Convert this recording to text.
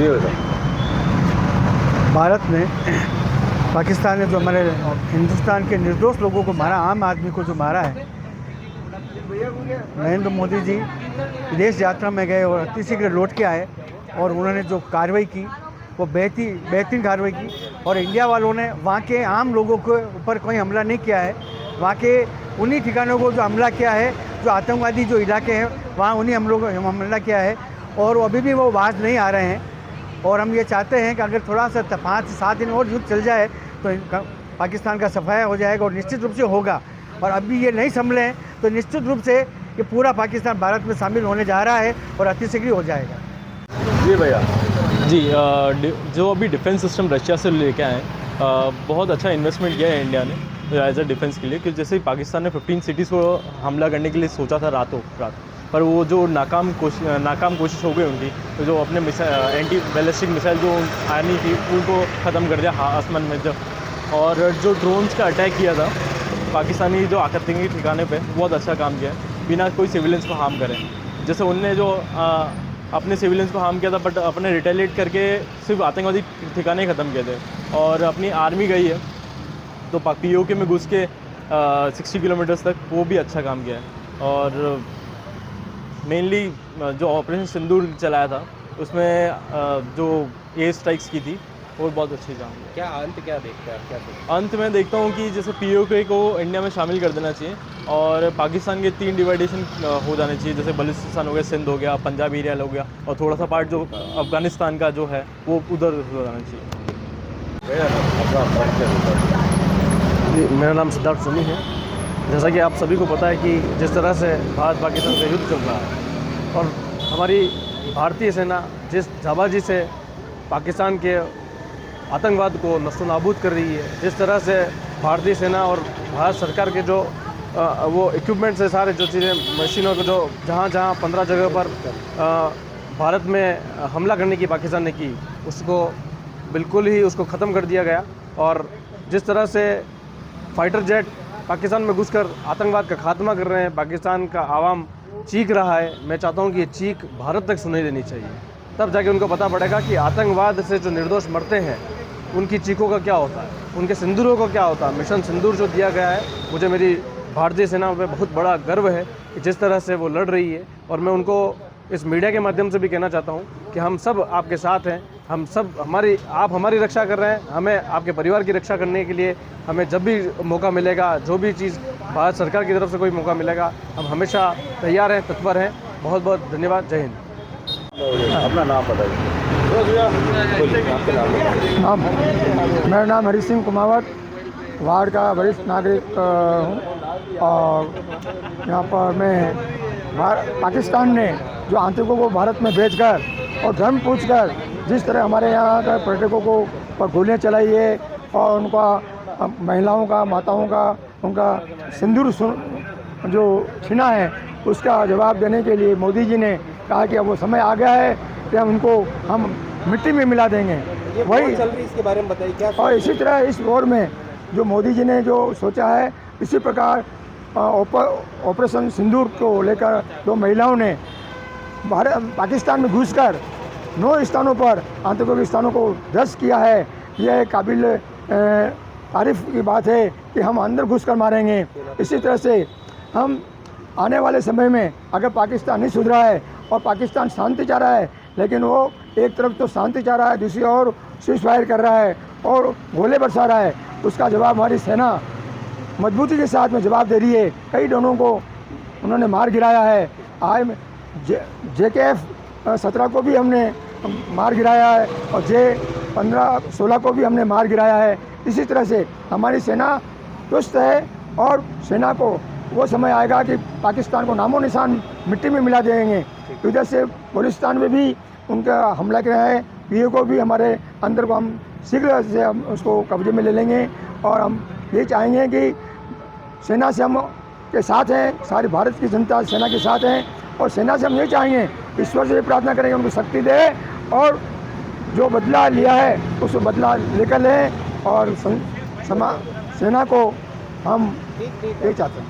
जी बताइए। भारत ने पाकिस्तान ने जो हमारे हिंदुस्तान के निर्दोष लोगों को मारा, आम आदमी को जो मारा है, नरेंद्र मोदी जी विदेश यात्रा में गए और अति शीघ्र लौट के आए और उन्होंने जो कार्रवाई की वो बेहतरीन कार्रवाई की। और इंडिया वालों ने वहाँ के आम लोगों के ऊपर कोई हमला नहीं किया है। वहाँ के उन्हीं ठिकानों को जो हमला किया है, जो आतंकवादी जो इलाके हैं वहाँ उन्हीं हमला किया है और अभी भी वो बाज नहीं आ रहे हैं। और हम ये चाहते हैं कि अगर थोड़ा सा 5 से 7 दिन और युद्ध चल जाए तो पाकिस्तान का सफाया हो जाएगा और निश्चित रूप से होगा। और अभी ये नहीं संभले हैं तो निश्चित रूप से ये पूरा पाकिस्तान भारत में शामिल होने जा रहा है और अतिशीघ्र हो जाएगा। जी भैया। जी, जो अभी डिफेंस सिस्टम रशिया से लेके आए बहुत अच्छा इन्वेस्टमेंट किया है इंडिया ने एज अ डिफेंस के लिए। कि जैसे पाकिस्तान ने 15 सिटीज़ को हमला करने के लिए सोचा था रातों रात, पर वो जो नाकाम कोशिश हो गई उनकी, तो जो अपने एंटी बैलिस्टिक मिसाइल जो आनी थी उनको ख़त्म कर दिया आसमान में जब। और जो ड्रोन्स का अटैक किया था पाकिस्तानी जो आतंकी ठिकाने पे, बहुत अच्छा काम किया है बिना कोई सिविलियंस को हार्म करें। जैसे उनने जो अपने सिविलियंस को हार्म किया था, बट अपने रिटेलिएट करके सिर्फ आतंकवादी ठिकाने ख़त्म किए थे। और अपनी आर्मी गई है तो POK में घुस के 60 किलोमीटर्स तक, वो भी अच्छा काम किया है। और मेनली जो ऑपरेशन सिंदूर चलाया था उसमें जो एयर स्ट्राइक्स की थी वो बहुत अच्छी काम है। क्या अंत क्या देखते हैं आप, क्या देखते अंत में देखता हूँ कि जैसे POK को इंडिया में शामिल कर देना चाहिए और पाकिस्तान के 3 डिवाइडेशन हो जाने चाहिए। जैसे बलूचिस्तान हो गया, सिंध हो गया, पंजाब एरिया हो गया और थोड़ा सा पार्ट जो अफगानिस्तान का जो है वो उधर हो जाना चाहिए। भैया अपना परिचय। जी, मेरा नाम सिद्धार्थ सोनी है। जैसा कि आप सभी को पता है कि जिस तरह से भारत पाकिस्तान का युद्ध चल रहा है और हमारी भारतीय सेना जिस जाबाजी से पाकिस्तान के आतंकवाद को नस्तो-नाबूद कर रही है, जिस तरह से भारतीय सेना और भारत सरकार के जो वो इक्विपमेंट्स है, सारे जो चीज़ें मशीनों को जो जहाँ 15 जगह पर भारत में हमला करने की पाकिस्तान ने की, उसको बिल्कुल ही उसको ख़त्म कर दिया गया। और जिस तरह से फाइटर जेट पाकिस्तान में घुसकर आतंकवाद का खात्मा कर रहे हैं, पाकिस्तान का आवाम चीख रहा है। मैं चाहता हूं कि ये चीख भारत तक सुनाई देनी चाहिए, तब जाके उनको पता पड़ेगा कि आतंकवाद से जो निर्दोष मरते हैं उनकी चीखों का क्या होता है, उनके सिंदूरों का क्या होता है। मिशन सिंदूर जो दिया गया है, मुझे मेरी भारतीय सेना पे बहुत बड़ा गर्व है कि जिस तरह से वो लड़ रही है। और मैं उनको इस मीडिया के माध्यम से भी कहना चाहता हूँ कि हम सब आपके साथ हैं, हम सब आप हमारी रक्षा कर रहे हैं, हमें आपके परिवार की रक्षा करने के लिए हमें जब भी मौका मिलेगा, जो भी चीज़ भारत सरकार की तरफ से कोई मौका मिलेगा, हम हमेशा तैयार हैं, तत्पर हैं। बहुत बहुत धन्यवाद। जय हिंद। अपना नाम बताइए। मेरा नाम हरी सिंह कुमावत, वार्ड का वरिष्ठ नागरिक हूँ। और यहाँ पर मैं पाकिस्तान ने जो आतंकों को भारत में भेजकर और धर्म पूछकर जिस तरह हमारे यहाँ का पर्यटकों को पर गोलियाँ चलाई है और उनका महिलाओं का, माताओं का, उनका सिंदूर जो छीना है, उसका जवाब देने के लिए मोदी जी ने कहा कि अब वो समय आ गया है कि हम मिट्टी में मिला देंगे। वही चल रही, इसके बारे में बताइए क्या। और इसी तरह इस वॉर में जो मोदी जी ने जो सोचा है, इसी प्रकार ऑपरेशन सिंदूर को लेकर 2 महिलाओं ने पाकिस्तान में घुसकर 9 स्थानों पर आतंकी स्थानों को ध्वस्त किया है। यह काबिल तारीफ की बात है कि हम अंदर घुसकर मारेंगे। इसी तरह से हम आने वाले समय में अगर पाकिस्तान नहीं सुधरा है और पाकिस्तान शांति चाह रहा है, लेकिन वो एक तरफ तो शांति चाह रहा है, दूसरी ओर सीज फायर कर रहा है और गोले बरसा रहा है, उसका जवाब हमारी सेना मजबूती के साथ में जवाब दे रही है। कई ड्रोनों को उन्होंने मार गिराया है। आज JKF 17 को भी हमने मार गिराया है और J15-16 को भी हमने मार गिराया है। इसी तरह से हमारी सेना चुस्त है और सेना को वो समय आएगा कि पाकिस्तान को नामो निशान मिट्टी में मिला देंगे। इधर से बलूचिस्तान में भी उनका हमला किया है। POK को भी हमारे अंदर को हम शीघ्र से हम उसको कब्जे में ले लेंगे। और हम ये चाहेंगे कि सेना से हम के साथ हैं, सारी भारत की जनता सेना के साथ हैं। और सेना से हम ये चाहेंगे, ईश्वर से ये प्रार्थना करेंगे उनको शक्ति दे और जो बदला लिया है उसको बदला लेकर लें। और सेना को हम ये चाहते हैं।